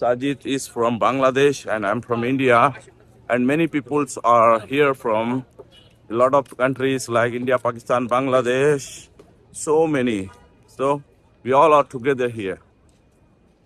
Sajid is from Bangladesh and I'm from India, and many peoples are here from a lot of countries like India, Pakistan, Bangladesh, so many. So we all are together here.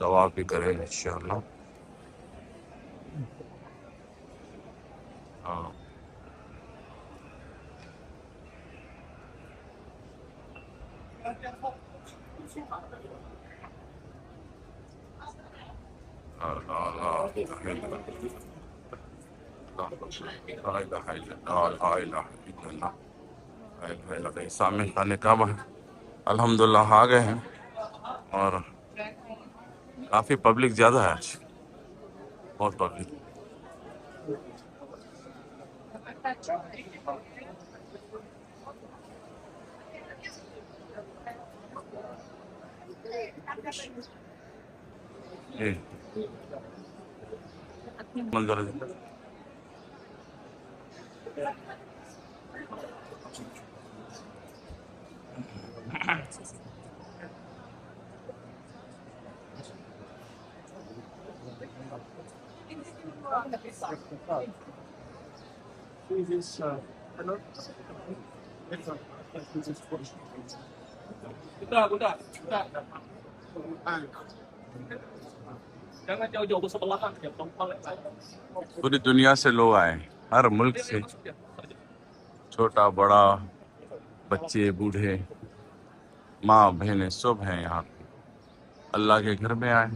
دعا بھی کریں انشاءاللہ. ہاں سامنے خانے کعبہ الحمدللہ آ گئے ہیں اور کافی پبلک زیادہ ہے آج بہت پبلک. جی منظر ہے. پوری دنیا سے لوگ آئے ہیں ہر ملک سے چھوٹا بڑا بچے بوڑھے ماں بہنیں سب ہیں یہاں پہ اللہ کے گھر میں آئے.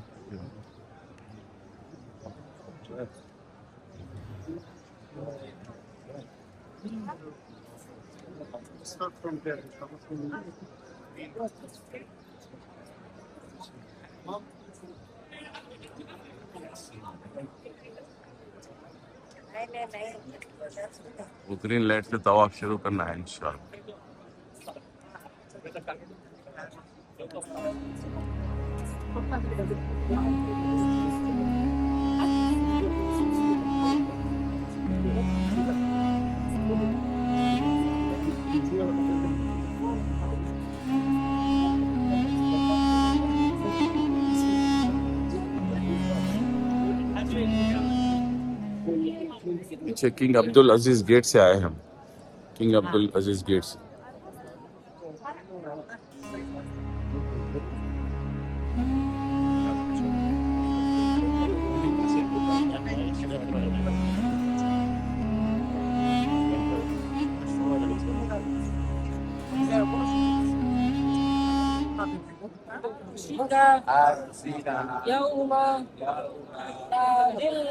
وہ گرین لائٹ سے طواف شروع کرنا ہے انشاءاللہ. پیچھے کنگ عبدالعزیز گیٹ سے آئے ہم کنگ عبدالعزیز گیٹ سے. يوم لا ذل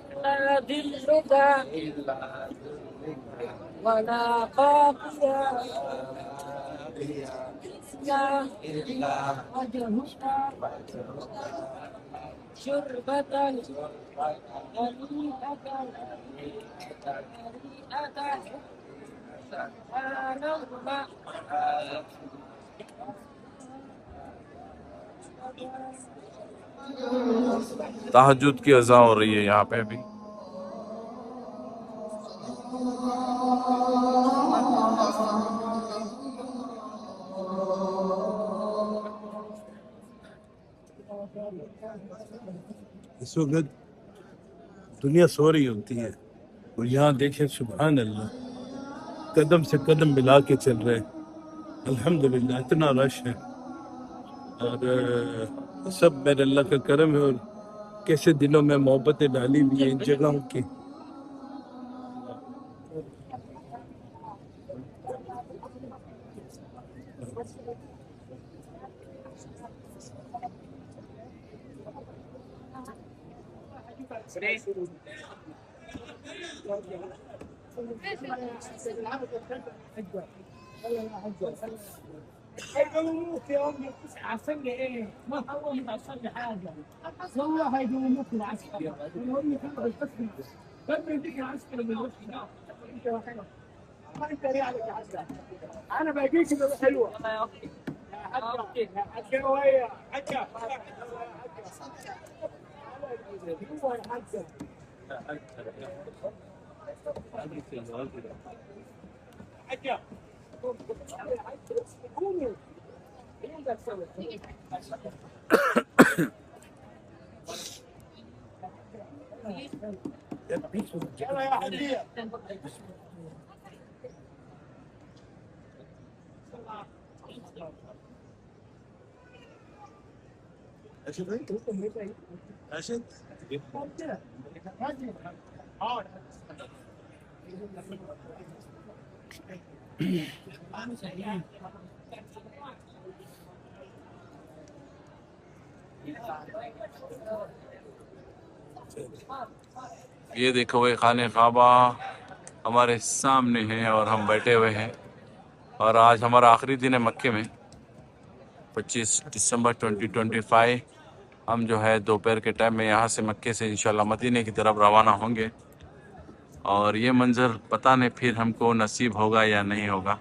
إلا ذلك ولا قافية إلا وجهك شربة هنيئة سبحان الله. تہجد کی اذان ہو رہی ہے یہاں پہ بھی. اس وقت دنیا سو رہی ہوتی ہے اور یہاں دیکھیں سبحان اللہ قدم سے قدم ملا کے چل رہے ہیں. الحمدللہ اتنا رش ہے اور سب میرے اللہ کا کرم ہے اور کیسے دلوں میں محبتیں ڈالی ہوئی ہیں ان جگہوں کی. هيقوموك يا امي عسل ايه؟ ما هو يحصل لي حاجه والله هيقوموك العسكر يقول لي كده القسم كم يديك العسكر من الوش انت ما انت ريالك يا عسكر انا باجيك كده حلوه والله يا اختي يا حاجه ويا حاجه هو يا حاجه حاجه يلا يا حبيبي یہ دیکھو وہ خانہ کعبہ ہمارے سامنے ہے اور ہم بیٹھے ہوئے ہیں، اور آج ہمارا آخری دن ہے مکے میں، 25 دسمبر 2025۔ ہم جو ہے دوپہر کے ٹائم میں یہاں سے مکے سے انشاءاللہ مدینے کی طرف روانہ ہوں گے، اور یہ منظر پتہ نہیں پھر ہم کو نصیب ہوگا یا نہیں ہوگا۔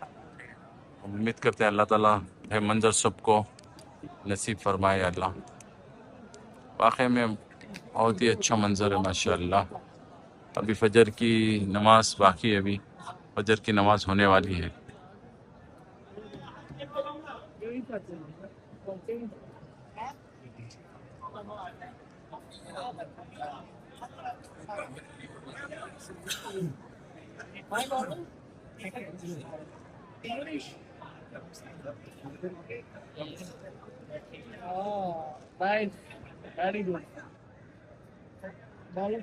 امید کرتے ہیں اللہ تعالیٰ یہ منظر سب کو نصیب فرمائے اللہ۔ واقعی میں بہت ہی اچھا منظر ہے ماشاءاللہ۔ ابھی فجر کی نماز باقی ہے، ابھی فجر کی نماز ہونے والی ہے۔ Nice. Very good. Ball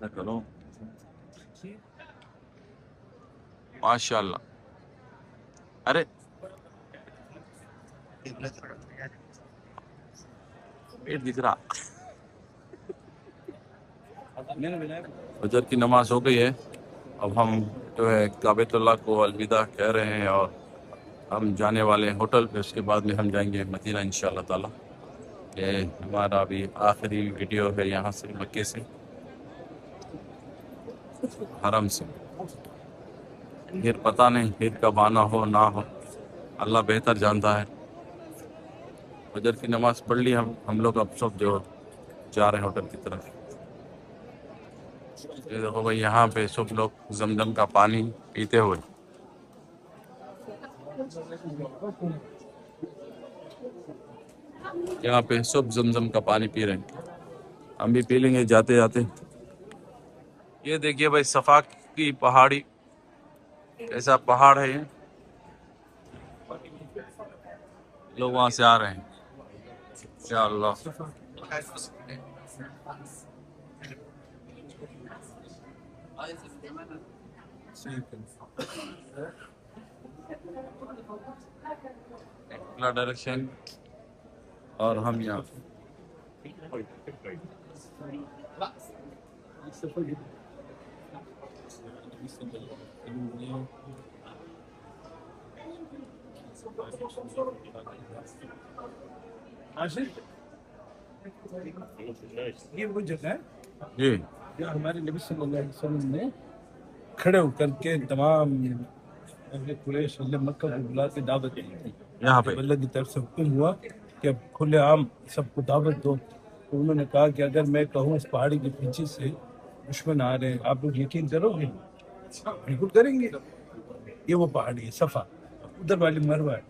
نہ کرو ماشاءاللہ۔ ارے پیٹ دکھ رہا۔ فجر کی نماز ہو گئی ہے، اب ہم جو ہے کعبۃ اللہ کو الوداع کہہ رہے ہیں، اور ہم جانے والے ہیں ہوٹل پہ، اس کے بعد میں ہم جائیں گے مدینہ انشاءاللہ تعالیٰ۔ یہ ہمارا ابھی آخری ویڈیو ہے یہاں سے مکے سے، حرم سے۔ پھر پتہ نہیں پھر کب آنا ہو نہ ہو، اللہ بہتر جانتا ہے۔ فجر کی نماز پڑھ لی ہم لوگ اب سب جو جا رہے ہیں ہوٹل کی طرف۔ یہ دیکھو بھائی یہاں پہ سب لوگ زمزم کا پانی پیتے ہوئے، یہاں پہ سب زمزم کا پانی پی رہے ہیں، ہم بھی پی لیں گے جاتے جاتے۔ یہ دیکھیے بھائی صفا کی پہاڑی، ایسا پہاڑ ہے یہ، لوگ وہاں سے آ رہے ہیں انشاءاللہ۔ اگلا ڈائریکشن اور ہم یہاں یہ وہ جگہ ہے جی جہاں ہمارے نبی صلی اللہ علیہ وسلم نے کھڑے ہو کر کے تمام اہل قریش اہل مکہ کو بلا کے دعوت دی تھی۔ یہاں پہ جب اللہ کی طرف سے حکم ہوا کہ اب کھلے عام سب کو دعوت دو، تو انہوں نے کہا کہ اگر میں کہوں اس پہاڑی کے پیچھے سے دشمن آ رہے ہیں، آپ لوگ یقین کرو گے؟ بالکل کریں گے۔ یہ وہ پہاڑی ہے صفا، ادھر والی مروہ ہے،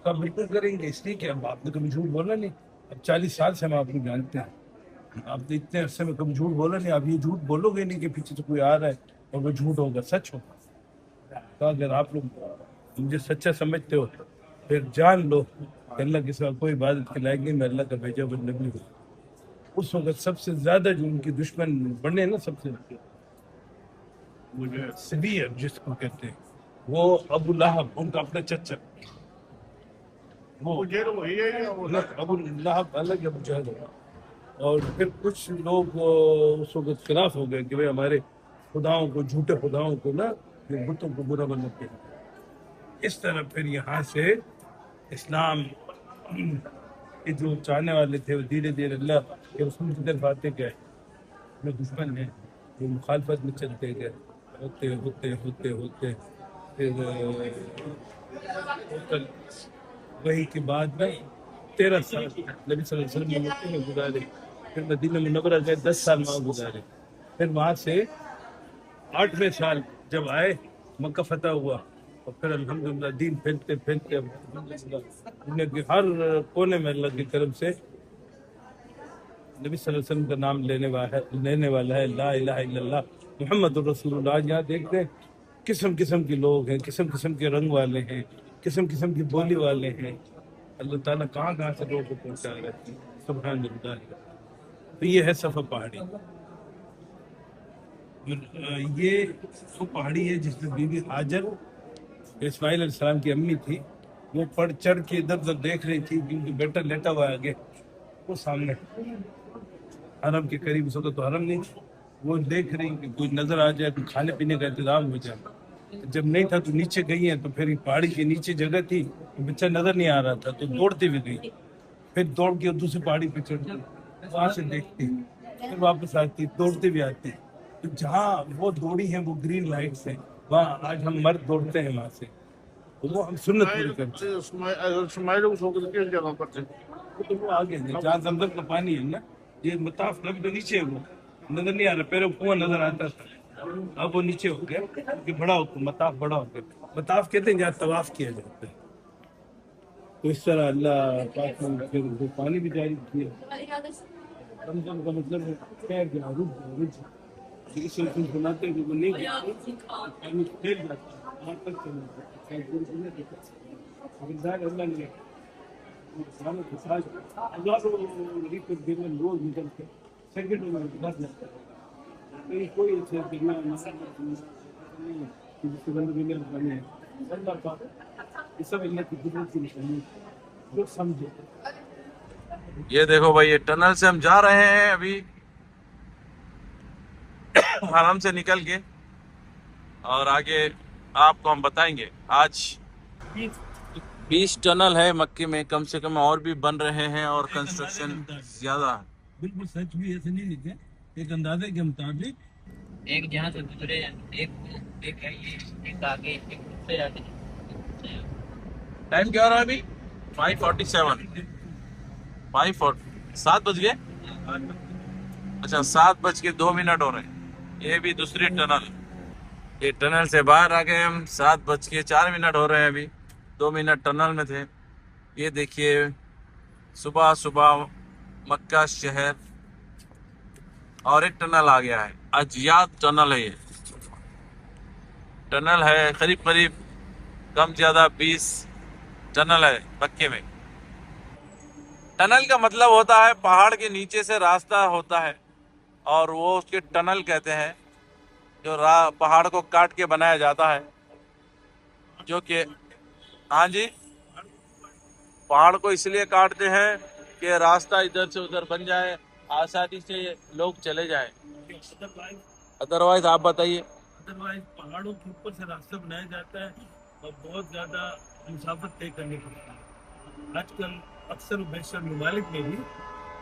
کہا بالکل کریں گے، اس لیے کہ اب آپ نے کبھی جھوٹ بولا نہیں، اب 40 سال سے ہم آپ کو جانتے ہیں، آپ نے اتنے عرصے میں کبھی جھوٹ بولا نہیں، آپ یہ جھوٹ بولو گے نہیں کہ پیچھے سے کوئی آ رہا ہے اور وہ جھوٹ ہوگا، سچ ہوگا۔ کہا اگر آپ لوگ مجھے سچا سمجھتے ہو پھر جان لو کہ اللہ کے سوا کوئی عبادت کے لائق نہیں، میں اللہ کا بھیجا ہوا نبی ہوں۔ اس وقت سب سے زیادہ جو ان کی دشمن بنے نا، سب سے وہ جو سبیر جس کو کہتے ہیں، وہ ابو لہب، ان کا اپنا چچا، وہ ابو لہب الگ، ابو جہل ہوگا۔ اور پھر کچھ لوگ اس وقت خلاف ہو گئے کہ بھائی ہمارے خداؤں کو، جھوٹے خداؤں کو نا، یہ بتوں کو برا بناتے ہیں۔ اس طرح پھر یہاں سے اسلام کے جو چاہنے والے تھے وہ دھیرے دھیرے اللہ کے رسول کی طرف آتے گئے، جو دشمن ہیں وہ مخالفت میں چلتے گئے، ہوتے ہوتے ہوتے ہوتے پھر وہی کے بعد میں 13 سال نبی صلی اللہ علیہ وسلم نے مکے میں گزارے، پھر مدینہ منورہ گئے، 10 سال وہاں گزارے، پھر وہاں سے 8ویں سال جب آئے مکہ فتح ہوا، اور پھر الحمدللہ دین پھیلتے پھیلتے الحمدللہ دنیا کے ہر کونے میں اللہ کی طرف سے نبی صلی اللہ علیہ وسلم کا نام لینے والا ہے، لا الہ الا اللہ محمد الرسول اللہ۔ آج یہاں دیکھتے ہیں قسم قسم کے لوگ ہیں، قسم قسم کے رنگ والے ہیں، قسم قسم کی بولی والے ہیں، اللہ تعالیٰ کہاں کہاں سے لوگوں کو پہنچا رہے ہیں. سبحان اللہ. تو یہ ہے صفا پہاڑی. یہ وہ پہاڑی ہے جس میں بی بی ہاجر اسماعیل علیہ السلام کی امی تھی، وہ پڑھ چڑھ کے ادھر ادھر دیکھ رہی تھی کیونکہ بیٹا لیٹا ہوا ہے آگے وہ سامنے حرم کے قریب. اس وقت تو حرم نہیں، وہ دیکھ رہی کہ کوئی نظر آ جائے، کوئی کھانے پینے کا انتظام ہو جائے. جب نہیں تھا تو نیچے گئی ہیں، تو پھر پہاڑی کے نیچے جگہ تھی، بچہ نظر نہیں آ رہا تھا تو دوڑتے ہوئے گئی. پھر دوڑ کے دوسری پہاڑی پہ چڑھتی، وہاں سے دیکھتی، پھر واپس آتی، دوڑتے بھی آتی. تو جہاں وہ دوڑی ہیں وہ گرین لائٹس ہیں، وہاں آج ہم مرد دوڑتے ہیں وہاں سے، وہ ہم سنت پوری کرتے ہیں. تو وہ آگے ہے جہاں زمزم کا پانی ہے نا، یہ مطاف لگ تو نیچے ہے، وہ نظر نہیں آ رہا. پہلے کنواں نظر آتا تھا، اب وہ نیچے ہو گیا کہ بڑا ہو گیا، مطاف بڑا ہو گیا. مطاف کہتے ہیں جہاں طواف کیا جاتا ہے. تو اس طرح اللہ پاک نے پھر وہ پانی بھی جاری کیا. زمزم کا مطلب ہے پیر گیا، رک گیا، رک گیا. اس سے تم سناتے ہیں کہ وہ نہیں گیا پانی پھیل جاتا ہے، وہاں تک چلا جاتا ہے. اگر ظاہر اللہ نے انسانوں کے ساتھ ہزاروں ریپر دینا روز نکلتے سیکنڈوں میں بس جاتا ہے. کہیں کوئی ایسے کرنا نہیں کہ جس کے بندے دنیا میں بنے ہیں. اللہ پاک یہ سب اللہ کی قدرت کی نشانی ہے، جو سمجھے. یہ دیکھو بھائی، یہ ٹنل سے ہم جا رہے ہیں ابھی حرم سے نکل کے، اور آگے آپ کو ہم بتائیں گے. آج 20 ٹنل ہے مکے میں، کم سے کم اور بھی بن رہے ہیں اور کنسٹرکشن زیادہ ہے. بالکل سچ بھی ایسے نہیں لکھے، ایک اندازے کے مطابق ایک جہاں سے گزرے، ایک ہے یہ، ایک آگے، ایک دوسرے آگے. ٹائم کیا ہو رہا ہے ابھی؟ 5:47. 7 بج گئے. اچھا 7:02 ہو رہے ہیں. یہ بھی دوسری ٹنل، یہ ٹنل سے باہر آ گئے ہم. 7:04 ہو رہے ہیں، ابھی 2 منٹ ٹنل میں تھے. یہ دیکھیے صبح صبح مکہ شہر. اور ایک ٹنل آ گیا ہے، اجیاد ٹنل ہے. یہ ٹنل ہے قریب قریب کم زیادہ 20 ٹنل ہے مکے میں. ٹنل کا مطلب ہوتا ہے پہاڑ کے نیچے سے راستہ ہوتا ہے، اور وہ اس کے ٹنل کہتے ہیں جو پہاڑ کو کاٹ کے بنایا جاتا ہے. جو کہ ہاں جی، پہاڑ کو اس لیے کاٹتے ہیں کہ راستہ ادھر سے ادھر بن جائے، آسانی سے لوگ چلے جائیں. ادروائز آپ بتائیے. ادروائز پہاڑوں کے اوپر سے راستہ بنایا جاتا ہے اور بہت زیادہ مسافت طے کرنے پڑتی ہے. آج کل اکثر و بیشتر ممالک میں بھی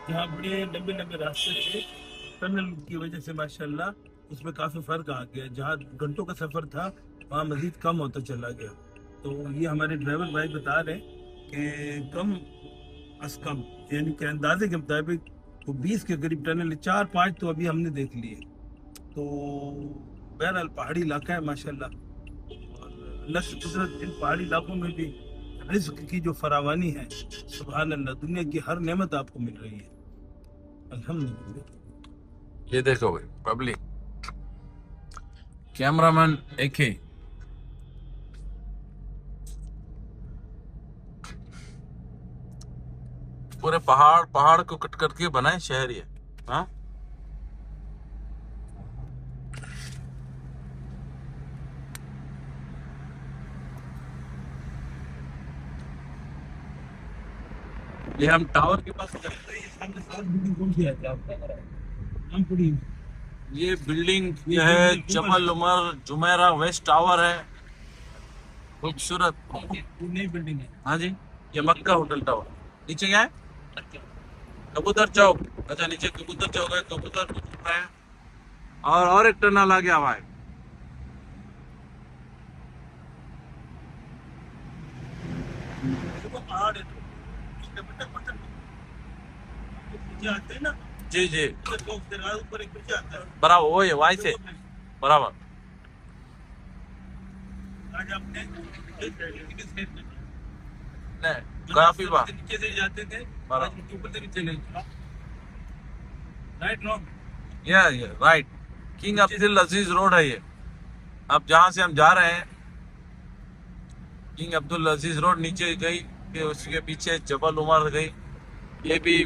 جہاں بڑے لمبے لمبے راستے تھے، ٹنل کی وجہ سے ماشاءاللہ اس میں کافی فرق آ گیا. جہاں گھنٹوں کا سفر تھا وہاں مزید کم ہوتا چلا گیا. تو یہ ہمارے ڈرائیور بھائی بتا رہے ہیں کہ کم از کم یعنی کہ اندازے کے مطابق وہ 20 کے قریب ٹنل، 4-5 تو ابھی ہم نے دیکھ لیے. تو بہرحال پہاڑی علاقہ ہے ماشاءاللہ، اور اللہ کی قدرت ان پہاڑی علاقوں میں بھی رزق کی جو فراوانی ہے، سبحان اللہ، دنیا کی ہر نعمت آپ کو مل رہی ہے الحمدللہ. یہ دیکھو بھائی پبلک، کیمرہ مین ایک ہی. پورے پہاڑ کو کٹ کر کے بنائے شہر یہ. ہاں یہ ہم ٹاور کے پاس. یہ بلڈنگ جو ہے جمل عمر جمیرہ ویسٹ ٹاور ہے، خوبصورت. نئی بلڈنگ ہے. ہاں جی، یہ مکہ ہوٹل ٹاور. نیچے کیا ہے؟ کبوتر چوک. اچھا نیچے کبوتر چوک ہے، کبوتر ہے. اور ایک ٹنل آ گیا ہوا ہے. جی جی برابر، وہی وہی سے برابر. کافی بار نیچے سے جاتے تھے، اوپر سے بھی چلے. رائٹ نو یہ رائٹ کنگ عبدالعزیز روڈ ہے. یہ اب جہاں سے ہم جا رہے ہیں کنگ عبدالعزیز روڈ، نیچے گئی کہ اس کے پیچھے جبل عمر گئی، یہ بھی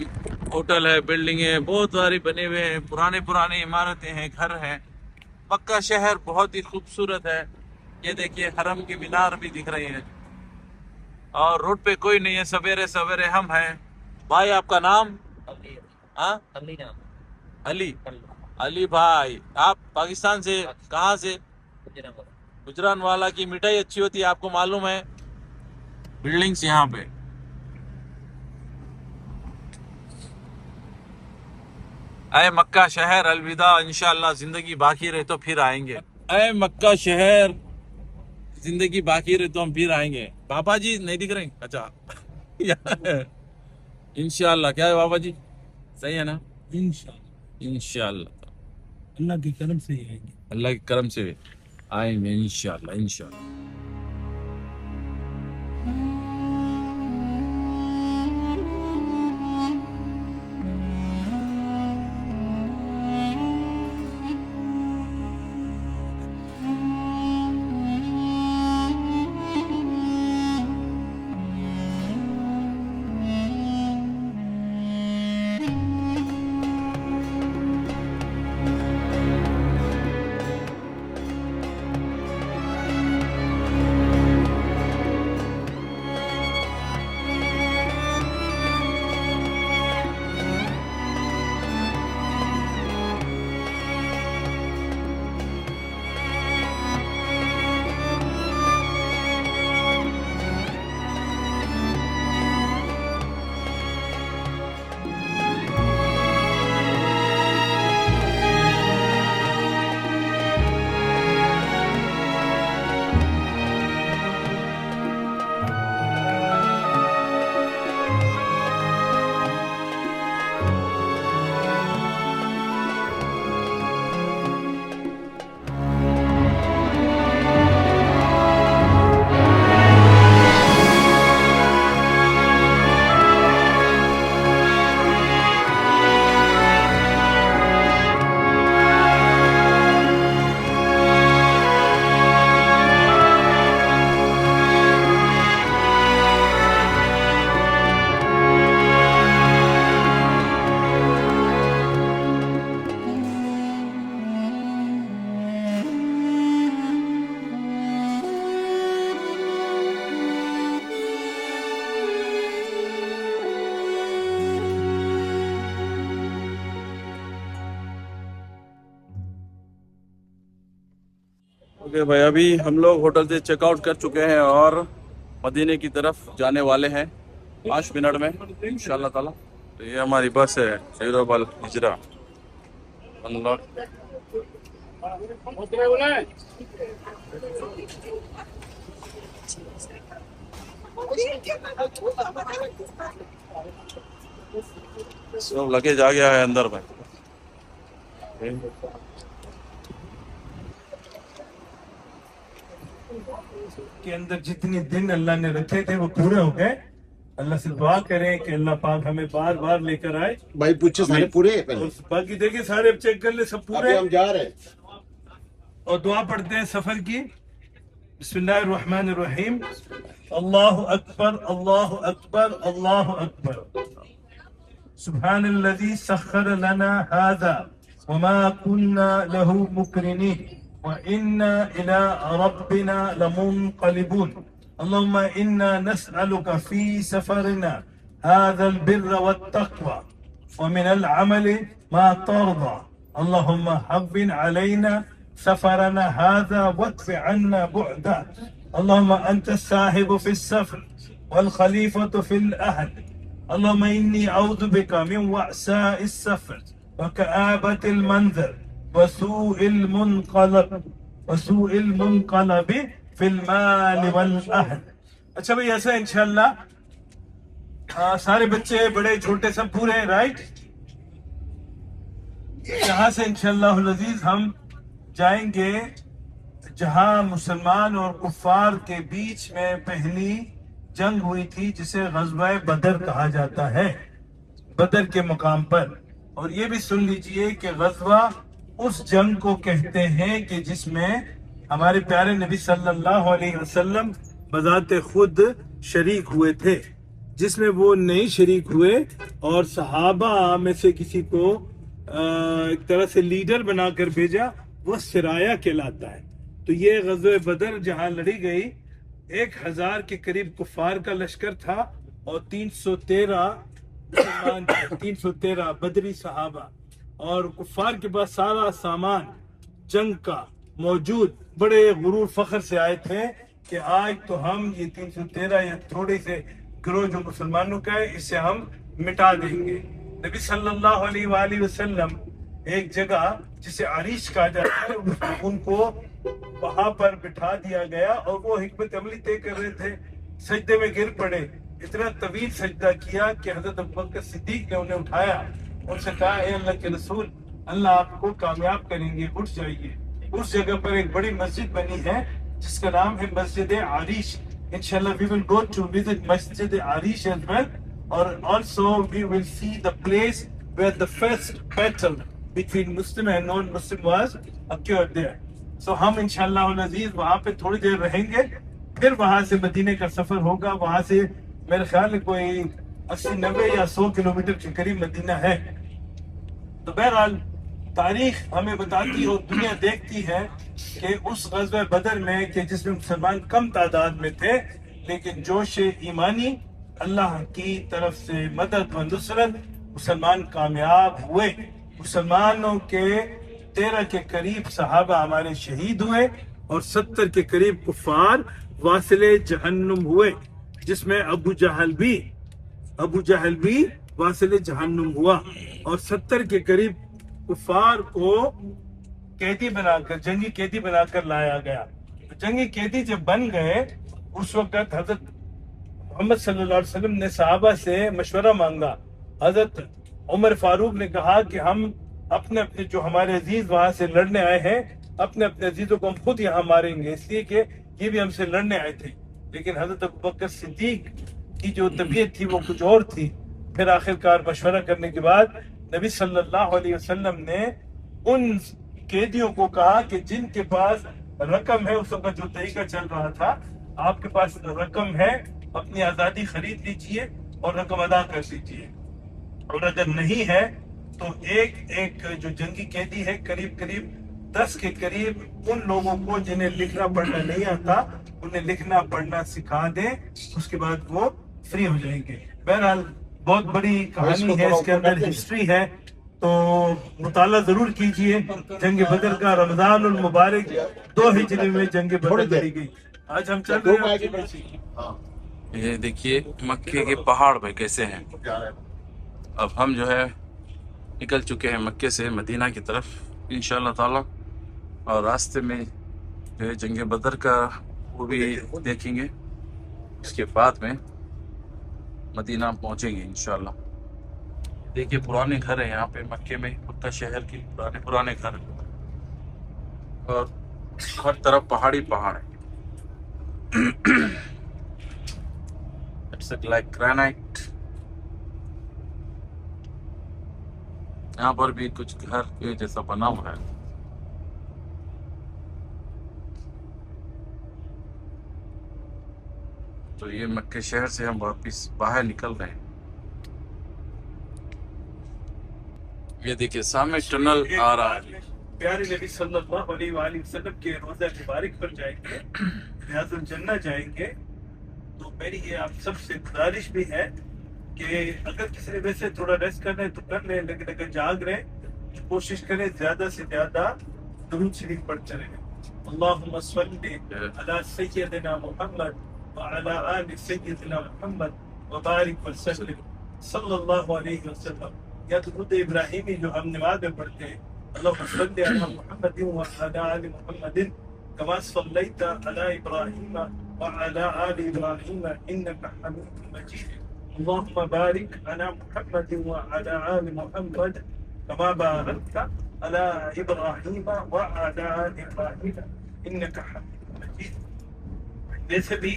ہوٹل ہے، بلڈنگ ہے، بہت ساری بنے ہوئے ہیں، پرانے عمارتیں ہیں، گھر ہیں۔ مکہ شہر بہت ہی خوبصورت ہے، یہ دیکھیے حرم کی مینار بھی دکھ رہی ہے، اور روڈ پہ کوئی نہیں ہے، سویرے سویرے ہم ہیں۔ بھائی آپ کا نام؟ علی ہاں علی نام علی، علی بھائی آپ پاکستان سے کہاں سے؟ گجران والا کی مٹھائی اچھی ہوتی ہے، آپ کو معلوم ہے؟ بلڈنگز یہاں پہ، اے مکہ شہر الوداع، انشاءاللہ زندگی باقی رہے تو پھر آئیں گے۔ اے مکہ شہر زندگی باقی رہے تو ہم پھر آئیں گے۔ بابا جی نہیں دکھ رہے؟ اچھا انشاءاللہ، کیا ہے بابا جی، صحیح ہے نا؟ انشاءاللہ انشاءاللہ اللہ کے کرم سے ہی آئیں گے۔ اللہ کے کرم سے آئیں گے انشاءاللہ انشاءاللہ۔ اوکے بھائی، ابھی ہم لوگ ہوٹل سے چیک آؤٹ کر چکے ہیں اور مدینے کی طرف جانے والے ہیں 5 منٹ میں انشاءاللہ تعالی۔ تو یہ ہماری بس ہے سیرو بل ہجرا اللہ۔ سب لگیج آ گیا ہے اندر میں۔ کے اندر جتنے دن اللہ نے رکھے تھے وہ پورے ہو گئے۔ اللہ سے دعا کریں کہ اللہ پاک ہمیں بار بار لے کر آئے۔ بھائی پوچھے سارے پورے ہیں پہلے؟ باقی دیکھیں سارے اب چیک کر لیں، سب پورے ابھی ہم جا رہے ہیں اور دعا پڑھتے ہیں سفر کی۔ بسم اللہ الرحمن الرحیم۔ اللہ اکبر اللہ اکبر اللہ اکبر۔ سبحان الذي سخر لنا هذا وما كنا له مقرنين وإنا إلى ربنا لمنقلبون اللهم إنا نسألك في سفرنا هذا البر والتقوى ومن العمل ما ترضى اللهم هون علينا سفرنا هذا وادف عنا بعده اللهم أنت الصاحب في السفر والخليفة في الأهل اللهم إني أعوذ بك من وعساء السفر وكآبة المنظر وسوء المنقلب في المال والأهل۔ اچھا بھئی ایسا انشاءاللہ سارے بچے بڑے چھوٹے سب پورے ہیں، رائٹ؟ یہاں سے انشاءاللہ العزیز ہم جائیں گے جہاں مسلمان اور کفار کے بیچ میں پہلی جنگ ہوئی تھی، جسے غزوہ بدر کہا جاتا ہے، بدر کے مقام پر۔ اور یہ بھی سن لیجئے کہ غزوہ اس جنگ کو کہتے ہیں کہ جس میں ہمارے پیارے نبی صلی اللہ علیہ وسلم بذات خود شریک ہوئے تھے، جس میں وہ نہیں شریک ہوئے اور صحابہ میں سے کسی کو ایک طرح سے لیڈر بنا کر بھیجا، وہ سرایا کہلاتا ہے۔ تو یہ غزوہ بدر جہاں لڑی گئی، 1000 کے قریب کفار کا لشکر تھا اور 313 مسلمان تھے، 313 بدری صحابہ، اور کفار کے پاس سارا سامان جنگ کا موجود، بڑے غرور فخر سے آئے تھے کہ آج تو ہم یہ 313 یا تھوڑے سے گروہ جو مسلمانوں کا ہے اسے ہم مٹا دیں گے۔ نبی صلی اللہ علیہ وآلہ وسلم ایک جگہ جسے عریش کہا جاتا ہے، ان کو وہاں پر بٹھا دیا گیا اور وہ حکمت عملی طے کر رہے تھے، سجدے میں گر پڑے، اتنا طویل سجدہ کیا کہ حضرت ابوبکر صدیق نے انہیں اٹھایا، ان سے کہا اے اللہ کے رسول، اللہ آپ کو کامیاب کریں گے، اٹھ جائیے۔ اس جگہ پر ایک بڑی مسجد بنی ہے جس کا نام ہے مسجد عریش۔ انشاءاللہ we will go to visit Masjid Areesh as well, اور also we will see the place where the first battle between Muslim and non-Muslim was occurred there. So ہم انشاءاللہ العزیز وہاں پہ تھوڑی دیر رہیں گے، پھر وہاں سے مدینے کا سفر ہوگا۔ وہاں سے میرے خیال ہے کوئی 80-90 یا 100 کلومیٹر کے قریب مدینہ ہے۔ تو بہرحال تاریخ ہمیں بتاتی اور دنیا دیکھتی ہے کہ اس غزوہ بدر میں کہ جس میں مسلمان کم تعداد میں تھے، لیکن جوش ایمانی، اللہ کی طرف سے مدد و نصرت، مسلمان کامیاب ہوئے۔ مسلمانوں کے 13 کے قریب صحابہ ہمارے شہید ہوئے اور 70 کے قریب کفار واصل جہنم ہوئے، جس میں ابو جہل بھی واصل جہنم ہوا، اور 70 کے قریب کفار کو قیدی بنا کر، جنگی قیدی بنا کر لایا گیا۔ جنگی قیدی جب بن گئے، اس وقت حضرت محمد صلی اللہ علیہ وسلم نے صحابہ سے مشورہ مانگا۔ حضرت عمر فاروق نے کہا کہ ہم اپنے جو ہمارے عزیز وہاں سے لڑنے آئے ہیں، اپنے عزیزوں کو ہم خود یہاں ماریں گے، اس لیے کہ یہ بھی ہم سے لڑنے آئے تھے۔ لیکن حضرت ابوبکر صدیق کی جو طبیعت تھی وہ کچھ اور تھی۔ پھر آخرکار مشورہ کرنے کے بعد نبی صلی اللہ علیہ وسلم نے ان قیدیوں کو کہا کہ جن کے پاس رقم ہے، اس وقت جو طریقہ چل رہا تھا، آپ کے پاس رقم ہے، اپنی آزادی خرید لیجئے اور رقم ادا کر دیجئے، اور اگر نہیں ہے تو ایک جو جنگی قیدی ہے، قریب 10 کے قریب ان لوگوں کو جنہیں لکھنا پڑھنا نہیں آتا، انہیں لکھنا پڑھنا سکھا دیں، اس کے بعد وہ فری ہو جائیں گے۔ بہرحال بہت بڑی کہانی ہے، اس کے اندر ہسٹری ہے، تو مطالعہ ضرور کیجئے۔ جنگ بدر کا رمضان المبارک 2 ہجری میں جنگ بدر لڑی گئی۔ آج ہم چل رہے ہیں، یہ دیکھیے مکے کے پہاڑ پہ کیسے ہیں۔ اب ہم جو ہے نکل چکے ہیں مکے سے مدینہ کی طرف انشاءاللہ تعالی، اور راستے میں جو ہے جنگ بدر کا وہ بھی دیکھیں گے، اس کے بعد میں مدینہ پہنچیں گے انشاءاللہ۔ دیکھیے پرانے گھر ہیں یہاں پہ مکے میں، مکہ شہر کے پرانے گھر ہیں، اور ہر طرف پہاڑی پہاڑ ہیں۔ It's like granite۔ یہاں پر بھی کچھ گھر کے جیسا بنا ہوا ہے۔ تو یہ مکے شہر سے ہم واپس باہر نکل رہے ہیں۔ یہ دیکھیے سامنے ٹنل آ رہا ہے۔ پیارے نبی صلی اللہ علیہ وآلہ وسلم کے روضہ مبارک پر جائیں گے، ریاض الجنہ جائیں گے، تو میری یہ آپ سب سے گزارش بھی ہے کہ اگر کسی نے ویسے تھوڑا ریسٹ کرنا ہے تو کر لیں، لیکن اگر جاگ رہے تو کوشش کریں زیادہ سے زیادہ درود شریف پڑھتے رہیں۔ اللہم صلی علی سیدنا محمد وعلی آل سیدنا محمد وبارک وسلم صلی اللہ علیہ وسلم۔ یا درود ابراہیمی جو ہم نماز میں پڑھتے ہیں، اللہم صلی علی محمد وعلی آل محمد کما صلیت علی ابراہیم وعلی آل ابراہیم انک حمید مجید۔ اللهم بارك على محمد وعلى آل محمد كما باركت على إبراهيم وعلى آل إبراهيم إنك حميد مجيد۔ جیسے بھی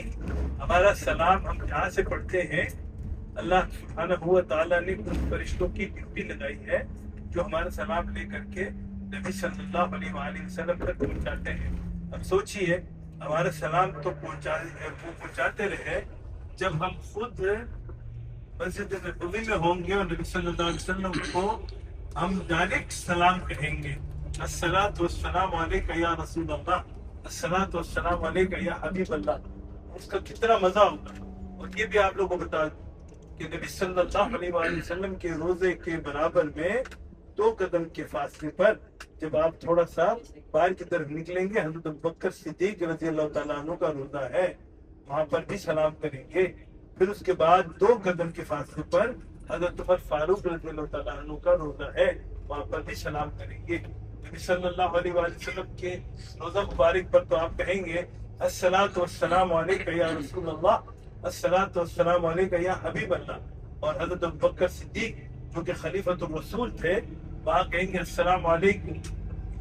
ہمارا سلام ہم جہاں سے پڑھتے ہیں، اللہ سبحانہ و تعالیٰ نے ان فرشتوں کی ڈیوٹی لگائی ہے جو ہمارا سلام لے کر کے نبی صلی اللہ علیہ وآلہ وسلم تک پہنچاتے ہیں۔ اب سوچئے ہمارا سلام تو پہنچاتے رہے. جب ہم خود مسجد نبوی میں ہوں گے اور نبی صلی اللہ علیہ وسلم کو ہم ڈائریکٹ سلام کہیں گے, الصلاۃ والسلام علیک یا رسول اللہ, الصلاۃ والسلام علیک یا حبیب اللہ, اس کا کتنا مزہ ہوگا. اور یہ بھی آپ لوگوں کو بتا دوں کہ نبی صلی اللہ علیہ وسلم کے روزے کے برابر میں 2 قدم کے فاصلے پر جب آپ تھوڑا سا باہر کی طرف نکلیں گے, حضرت ابوبکر صدیق رضی اللہ تعالیٰ عنہ کا روزہ ہے, وہاں پر بھی سلام کریں گے. پھر اس کے بعد 2 قدم کے فاصلے پر حضرت عمر فاروق رضی اللہ تعالیٰ عنہ کا روزہ ہے, وہاں پر بھی سلام کریں گے. نبی صلی اللہ علیہ وسلم کے روزہ مبارک پر تو آپ کہیں گے الصلاۃ والسلام علیک یا رسول اللہ, الصلاۃ والسلام علیک یا حبیب اللہ. اور حضرت ابوبکر صدیق جو کہ خلیفۃ الرسول تھے, وہاں کہیں گے السلام علیکم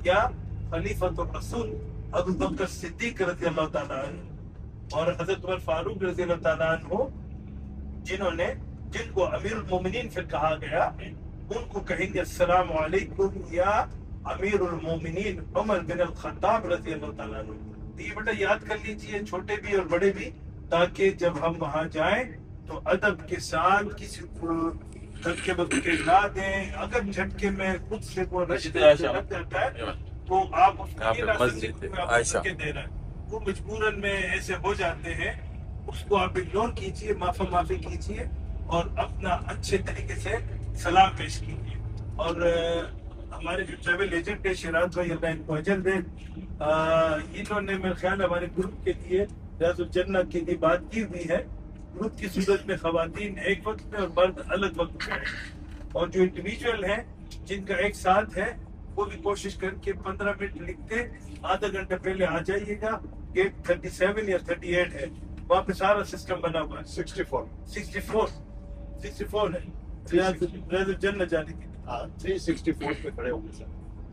یا خلیفۃ الرسول حضرت ابوبکر صدیق رضی اللہ تعالیٰ عنہ. اور حضرت عمر فاروق رضی اللہ تعالیٰ عنہ جن کو امیر المومنین پھر کہا گیا, ان کو کہیں گے السلام علیکم یا امیر المومنین عمر بن الخطاب رضی اللہ تعالیٰ عنہ. یہ بیٹا یاد کر لیجئے, چھوٹے بھی اور بڑے بھی, تاکہ جب ہم وہاں جائیں تو ادب کے ساتھ کسی کو دھکے بکے نہ دیں. اگر جھٹکے میں خود سے وہ رشتے لگ جاتا ہے تو آپ اس کو دے رہے ہیں, وہ مجبوراً میں ایسے ہو جاتے ہیں, اس کو آپ اگنور کیجئے, معافی کیجئے اور اپنا اچھے طریقے سے سلام پیش کیجئے. اور ہمارے جو ٹریول ایجنٹ ہے شیراز بھائی, اللہ ان کو اجر دے, انہوں نے میرے خیال ہمارے گروپ کے لیے ریاض الجنہ کے لیے بات کی ہوئی ہے. گروپ کی صورت میں خواتین ایک وقت میں اور مرد الگ وقت میں, اور جو انڈیویجول ہیں جن کا ایک ساتھ ہے وہ بھی کوشش کر کے 15 منٹ لکھتے, آدھا گھنٹہ پہلے آ جائیے گا. گیٹ 37 یا 38 ہے, وہاں پہ سارا سسٹم بنا ہوا ہے. 64 ہے ریاض الجنہ جانے کے لیے. 364 پہ کھڑے ہوں گے سر.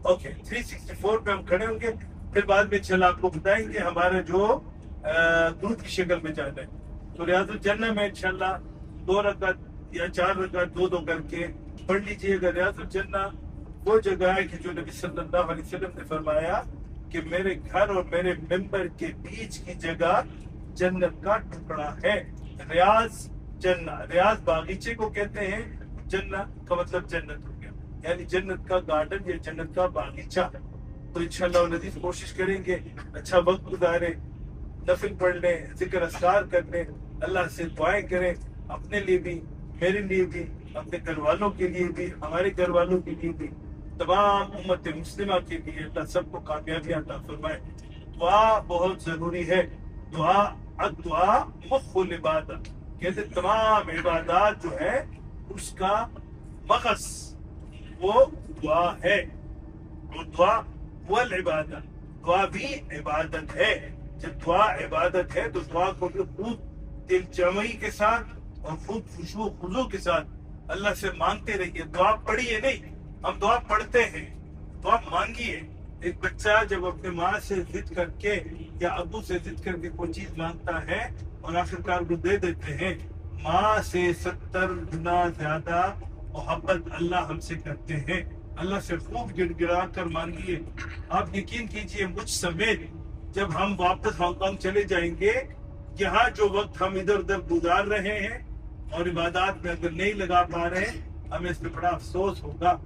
اوکے 364 پہ ہم کھڑے ہوں گے. پھر بعد میں انشاءاللہ آپ کو بتائیں گے ہمارا جو گروپ کی شکل میں جانا ہے. تو ریاض الجنہ میں انشاءاللہ 2 رکعت یا 4 رکعت 2 کر کے پڑھ لیجیے گا. ریاض الجنہ وہ جگہ ہے کہ جو نبی صلی اللہ علیہ وسلم نے فرمایا کہ میرے گھر اور میرے ممبر کے بیچ کی جگہ جنت کا ٹکڑا ہے. ریاض جنہ, ریاض باغیچے کو کہتے ہیں, جنہ کا مطلب جنت ہو گیا, یعنی جنت کا گارڈن یا جنت کا باغیچہ. تو انشاءاللہ نزیز کوشش کریں گے اچھا وقت گزارے, نفل پڑھ لیں, ذکر اذکار کر لیں, اللہ سے دعائیں کریں, اپنے لیے بھی, میرے لیے بھی, اپنے گھر والوں کے لیے بھی, ہمارے گھر والوں کے لیے بھی, تمام امت مسلمہ کے لیے اللہ سب کو کامیابی عطا فرمائے. دعا بہت ضروری ہے. دعا مخ العبادت, کہتے تمام عبادات جو ہے اس کا مغز وہ دعا ہے. اور دعا والعبادت, دعا بھی عبادت ہے. جب دعا عبادت ہے تو دعا کو بھی خوب دل جمعی کے ساتھ اور خوب خشوع و خضوع کے ساتھ اللہ سے مانگتے رہیے. دعا پڑھیے نہیں, ہم دعا پڑھتے ہیں, دعا مانگیے. ایک بچہ جب اپنے ماں سے ضد کر کے یا ابو سے ضد کر کے کوئی چیز مانگتا ہے اور آخرکار کو دے دیتے ہیں, ماں سے 70 گنا زیادہ محبت اللہ ہم سے کرتے ہیں. اللہ سے خوب گڑ گڑا کر مانگیے. آپ یقین کیجئے مجھ سمیت جب ہم واپس ہانگ کانگ چلے جائیں گے, یہاں جو وقت ہم ادھر ادھر گزار رہے ہیں اور عبادات میں اگر نہیں لگا پا رہے, ہمیں اس پہ بڑا افسوس ہوگا.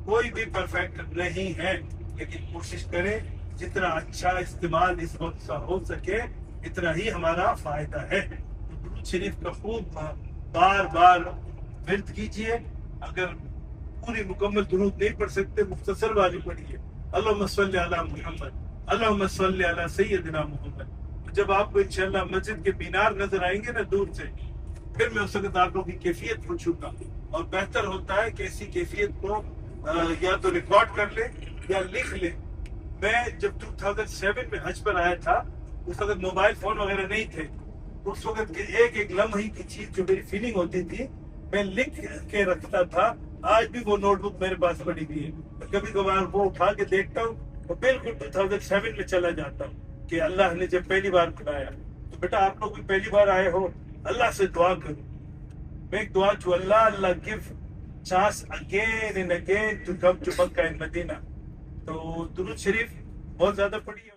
کوئی بھی پرفیکٹ نہیں ہے, لیکن کوشش کریں جتنا اچھا استعمال اس وقت کا ہو سکے اتنا ہی ہمارا فائدہ ہے. درود شریف کا خوب بار بار ورد کیجئے. اگر پوری مکمل درود نہیں پڑھ سکتے, مختصر والی پڑھیے, اللہم صلی علی محمد, اللہم صلی علی سیدنا محمد. جب آپ کو انشاءاللہ مسجد کے مینار نظر آئیں گے نا دور سے, پھر میں اس وقت آپ لوگوں کی کیفیت پوچھوں گا. اور بہتر ہوتا ہے کہ ایسی کیفیت کو یا تو ریکارڈ کر لیں یا لکھ لیں. میں جب 2007 میں حج پر آیا تھا, اس وقت موبائل فون وغیرہ نہیں تھے. اس وقت ایک لمحے کی چیز جو میری فیلنگ ہوتی تھی میں لکھ کے رکھتا تھا. آج بھی وہ نوٹ بک میرے پاس پڑی ہوئی ہے. کبھی کبھار وہ اٹھا کے دیکھتا ہوں تو بالکل 2007 میں چلا جاتا ہوں کہ اللہ نے جب پہلی بار بلایا. تو بیٹا آپ لوگ بھی پہلی بار آئے ہو, اللہ سے دعا کرو. میں ایک دعا چھو, اللہ give chance again and again to come to Makkah and Medina. تو درود شریف بہت زیادہ پڑھیے.